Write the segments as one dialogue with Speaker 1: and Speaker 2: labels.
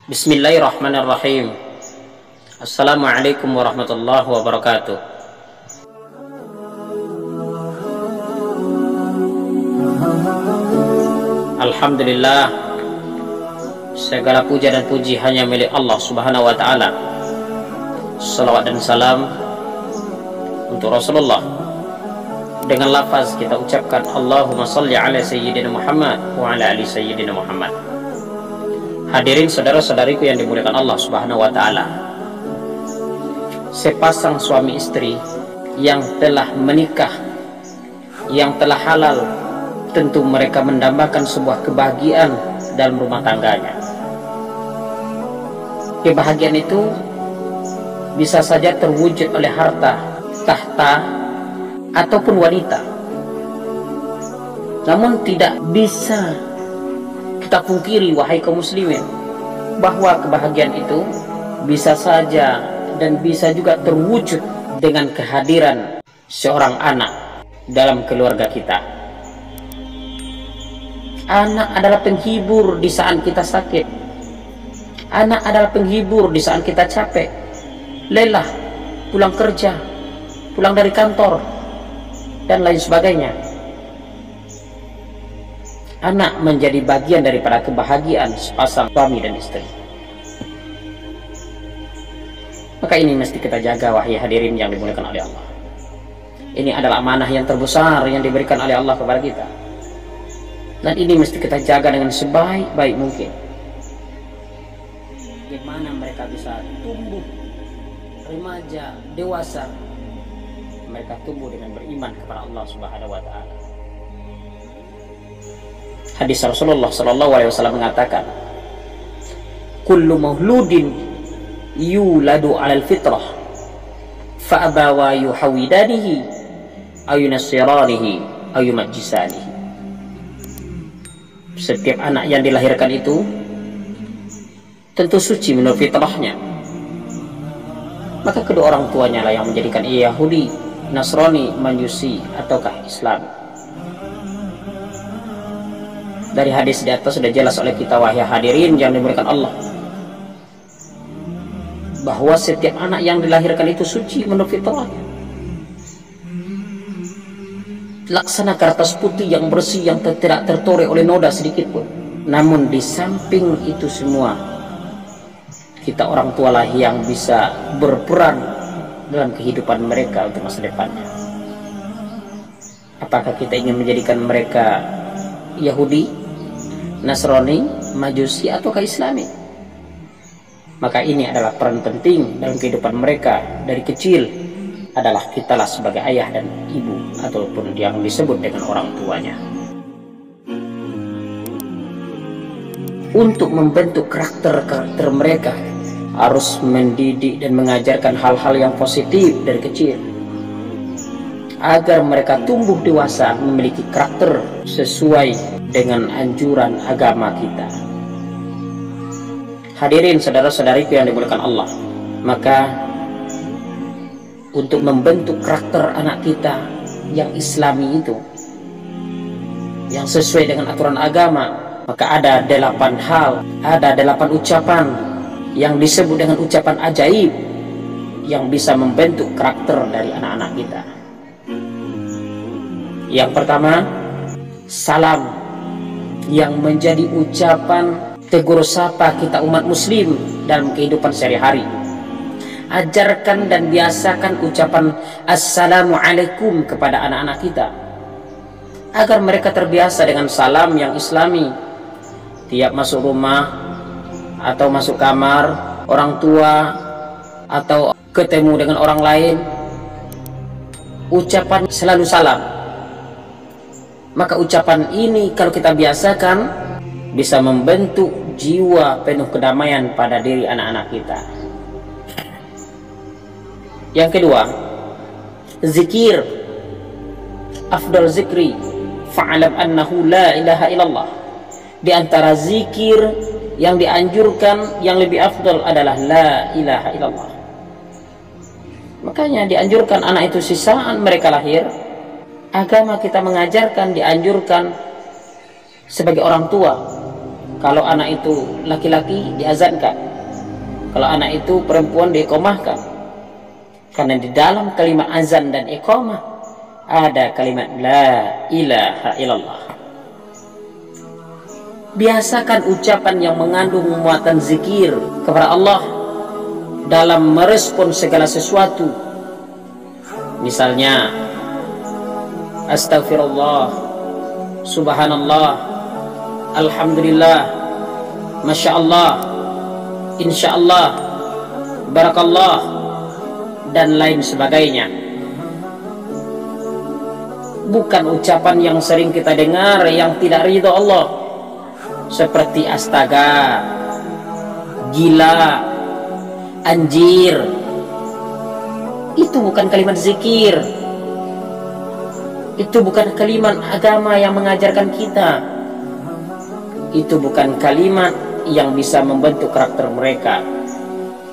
Speaker 1: Bismillahirrahmanirrahim. Assalamualaikum warahmatullahi wabarakatuh. Alhamdulillah, segala puja dan puji hanya milik Allah Subhanahu wa ta'ala. Salawat dan salam untuk Rasulullah. Dengan lafaz kita ucapkan Allahumma salli ala sayyidina Muhammad wa ala ali sayyidina Muhammad. Hadirin saudara-saudariku yang dimuliakan Allah Subhanahu wa ta'ala, sepasang suami istri yang telah menikah, yang telah halal, tentu mereka mendambakan sebuah kebahagiaan dalam rumah tangganya. Kebahagiaan itu bisa saja terwujud oleh harta, tahta, ataupun wanita. Namun tidak bisa kita pungkiri, wahai kaum muslimin, bahwa kebahagiaan itu bisa saja dan bisa juga terwujud dengan kehadiran seorang anak dalam keluarga kita. Anak adalah penghibur di saat kita sakit. Anak adalah penghibur di saat kita capek, lelah, pulang kerja, pulang dari kantor, dan lain sebagainya. Anak menjadi bagian daripada kebahagiaan sepasang suami dan istri. Maka ini mesti kita jaga, wahai hadirin yang dimuliakan oleh Allah. Ini adalah amanah yang terbesar yang diberikan oleh Allah kepada kita, dan ini mesti kita jaga dengan sebaik-baik mungkin. Bagaimana mereka bisa tumbuh remaja, dewasa, mereka tumbuh dengan beriman kepada Allah Subhanahu wa ta'ala. Hadis Rasulullah SAW mengatakan, kullu mauludin yuladu 'alal fitrah fa abawa yuhawidanihi aw yunassiranihi aw yumajjisanihi. Setiap anak yang dilahirkan itu tentu suci menurut fitrahnya, maka kedua orang tuanya lah yang menjadikan ia Yahudi, Nasrani, Majusi, ataukah Islam. Dari hadis di atas sudah jelas oleh kita, wahai hadirin yang dimuliakan Allah, bahwa setiap anak yang dilahirkan itu suci menurut fitrahnya, laksana kertas putih yang bersih, yang tidak tertoreh oleh noda sedikit pun. Namun di samping itu semua, kita orang tua lah yang bisa berperan dalam kehidupan mereka untuk masa depannya. Apakah kita ingin menjadikan mereka Yahudi, Nasrani, Majusi, ataukah Islami? Maka ini adalah peran penting dalam kehidupan mereka dari kecil, adalah kitalah sebagai ayah dan ibu, ataupun yang disebut dengan orang tuanya. Untuk membentuk karakter mereka, harus mendidik dan mengajarkan hal-hal yang positif dari kecil, agar mereka tumbuh dewasa memiliki karakter sesuai dengan anjuran agama kita. Hadirin saudara-saudariku yang dimuliakan Allah, maka untuk membentuk karakter anak kita yang Islami itu, yang sesuai dengan aturan agama, maka ada 8 hal, ada 8 ucapan yang disebut dengan ucapan ajaib yang bisa membentuk karakter dari anak-anak kita. Yang pertama, salam, yang menjadi ucapan tegur sapa kita umat muslim dalam kehidupan sehari-hari. Ajarkan dan biasakan ucapan assalamualaikum kepada anak-anak kita, agar mereka terbiasa dengan salam yang islami. Tiap masuk rumah atau masuk kamar orang tua atau ketemu dengan orang lain, ucapan selalu salam. Maka ucapan ini kalau kita biasakan, bisa membentuk jiwa penuh kedamaian pada diri anak-anak kita. Yang kedua, zikir. Afdal zikri fa'alam annahu la ilaha illallah. Di antara zikir yang dianjurkan yang lebih afdal adalah la ilaha illallah. Makanya dianjurkan anak itu sisaan mereka lahir, agama kita mengajarkan, dianjurkan sebagai orang tua Kalau anak itu laki-laki diazankan, kalau anak itu perempuan diiqamahkan. Karena di dalam kalimat azan dan iqamah ada kalimat la ilaha illallah. Biasakan ucapan yang mengandung muatan zikir kepada Allah dalam merespon segala sesuatu. Misalnya astagfirullah, subhanallah, alhamdulillah, masya Allah, insya Allah, barakallah, dan lain sebagainya. Bukan ucapan yang sering kita dengar yang tidak ridho Allah, seperti astaga, gila, anjir. Itu bukan kalimat zikir, itu bukan kalimat agama yang mengajarkan kita, itu bukan kalimat yang bisa membentuk karakter mereka.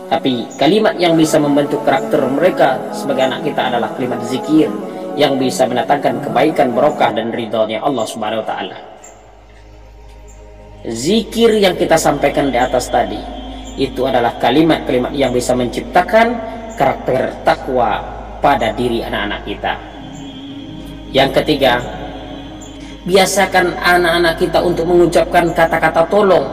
Speaker 1: Tapi kalimat yang bisa membentuk karakter mereka sebagai anak kita adalah kalimat zikir yang bisa mendatangkan kebaikan, barokah, dan ridhonya Allah Subhanahu wa ta'ala. Zikir yang kita sampaikan di atas tadi itu adalah kalimat-kalimat yang bisa menciptakan karakter takwa pada diri anak-anak kita. Yang ketiga, biasakan anak-anak kita untuk mengucapkan kata-kata tolong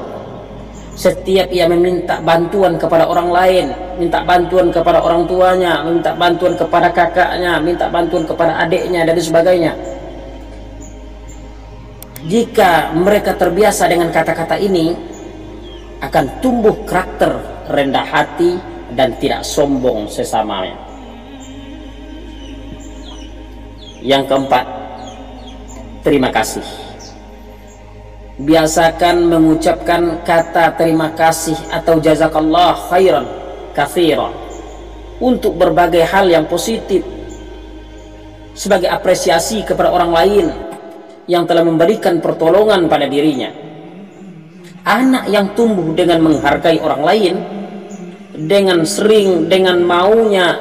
Speaker 1: setiap ia meminta bantuan kepada orang lain, minta bantuan kepada orang tuanya, minta bantuan kepada kakaknya, minta bantuan kepada adiknya, dan sebagainya. Jika mereka terbiasa dengan kata-kata ini, akan tumbuh karakter rendah hati dan tidak sombong sesamanya. Yang keempat, terima kasih. Biasakan mengucapkan kata terima kasih atau jazakallah khairan katsiran untuk berbagai hal yang positif sebagai apresiasi kepada orang lain yang telah memberikan pertolongan pada dirinya. Anak yang tumbuh dengan menghargai orang lain, dengan sering, dengan maunya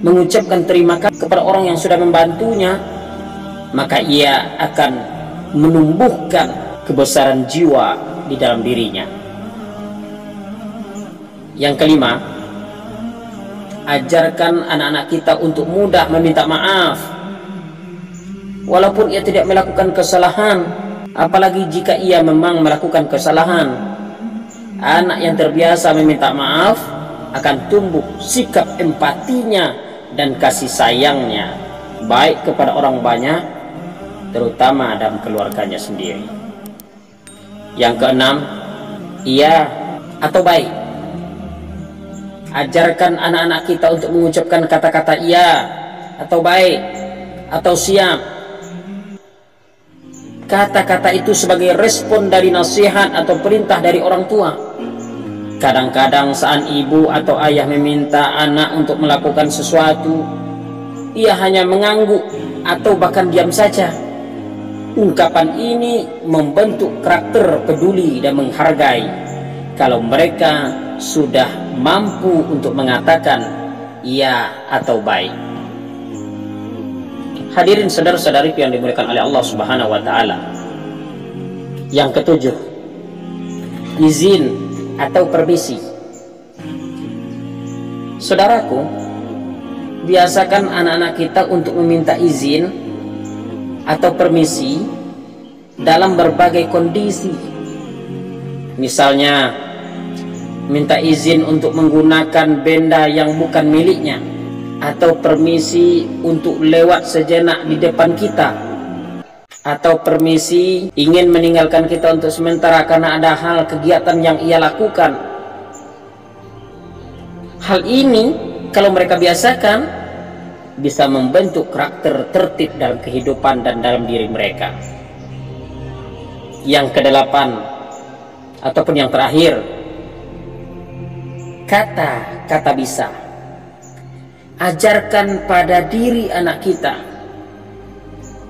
Speaker 1: mengucapkan terima kasih kepada orang yang sudah membantunya, maka ia akan menumbuhkan kebesaran jiwa di dalam dirinya. Yang kelima, ajarkan anak-anak kita untuk mudah meminta maaf walaupun ia tidak melakukan kesalahan, apalagi jika ia memang melakukan kesalahan. Anak yang terbiasa meminta maaf akan tumbuh sikap empatinya dan kasih sayangnya baik kepada orang banyak, terutama dalam keluarganya sendiri. Yang keenam, iya atau baik. Ajarkan anak-anak kita untuk mengucapkan kata-kata iya atau baik atau siap. Kata-kata itu sebagai respon dari nasihat atau perintah dari orang tua. Kadang-kadang saat ibu atau ayah meminta anak untuk melakukan sesuatu, ia hanya mengangguk atau bahkan diam saja. Ungkapan ini membentuk karakter peduli dan menghargai kalau mereka sudah mampu untuk mengatakan iya atau baik. Hadirin saudara-saudariku yang dimuliakan oleh Allah Subhanahu wa ta'ala. Yang ketujuh, izin atau permisi. Saudaraku, biasakan anak-anak kita untuk meminta izin atau permisi dalam berbagai kondisi. Misalnya, minta izin untuk menggunakan benda yang bukan miliknya, atau permisi untuk lewat sejenak di depan kita, atau permisi ingin meninggalkan kita untuk sementara karena ada hal kegiatan yang ia lakukan. Hal ini kalau mereka biasakan bisa membentuk karakter tertib dalam kehidupan dan dalam diri mereka. Yang kedelapan ataupun yang terakhir, kata-kata bisa. Ajarkan pada diri anak kita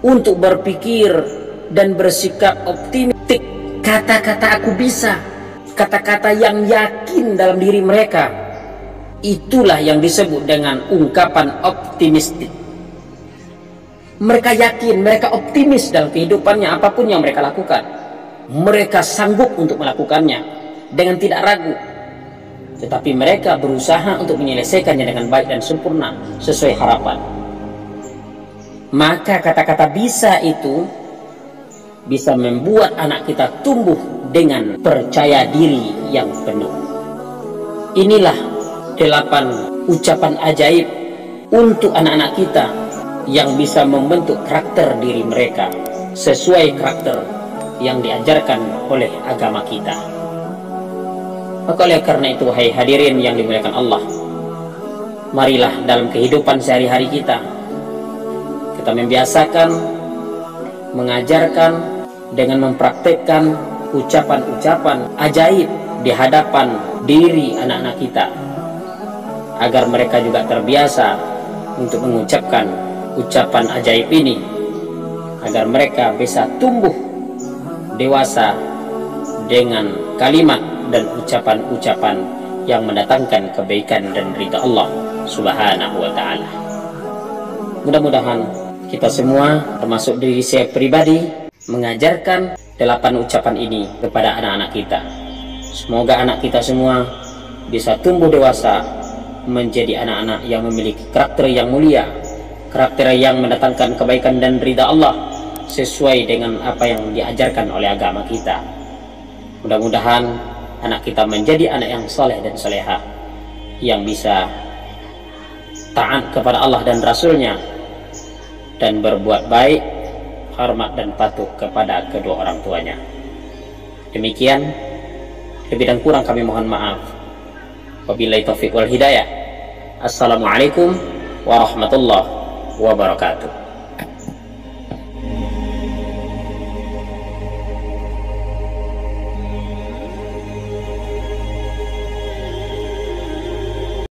Speaker 1: untuk berpikir dan bersikap optimistik. Kata-kata aku bisa, kata-kata yang yakin dalam diri mereka, itulah yang disebut dengan ungkapan optimistik. Mereka yakin, mereka optimis dalam kehidupannya apapun yang mereka lakukan. mereka sanggup untuk melakukannya dengan tidak ragu, tetapi mereka berusaha untuk menyelesaikannya dengan baik dan sempurna sesuai harapan. Maka kata-kata bisa itu bisa membuat anak kita tumbuh dengan percaya diri yang penuh. Inilah 8 ucapan ajaib untuk anak-anak kita yang bisa membentuk karakter diri mereka sesuai karakter yang diajarkan oleh agama kita. Maka oleh karena itu, hai hadirin yang dimuliakan Allah, marilah dalam kehidupan sehari-hari kita membiasakan, mengajarkan dengan mempraktekkan ucapan-ucapan ajaib di hadapan diri anak-anak kita, agar mereka juga terbiasa untuk mengucapkan ucapan ajaib ini, agar mereka bisa tumbuh dewasa dengan kalimat dan ucapan-ucapan yang mendatangkan kebaikan dan ridha Allah Subhanahu wa ta'ala. Mudah-mudahan kita semua, termasuk diri saya pribadi, mengajarkan 8 ucapan ini kepada anak-anak kita. Semoga anak kita semua bisa tumbuh dewasa menjadi anak-anak yang memiliki karakter yang mulia, karakter yang mendatangkan kebaikan dan ridha Allah sesuai dengan apa yang diajarkan oleh agama kita. Mudah-mudahan anak kita menjadi anak yang saleh dan salehah, yang bisa taat kepada Allah dan Rasulnya, dan berbuat baik, hormat dan patuh kepada kedua orang tuanya. Demikian, lebih dan kurang kami mohon maaf. Wabillahi taufiq wal hidayah. Assalamualaikum warahmatullahi wabarakatuh.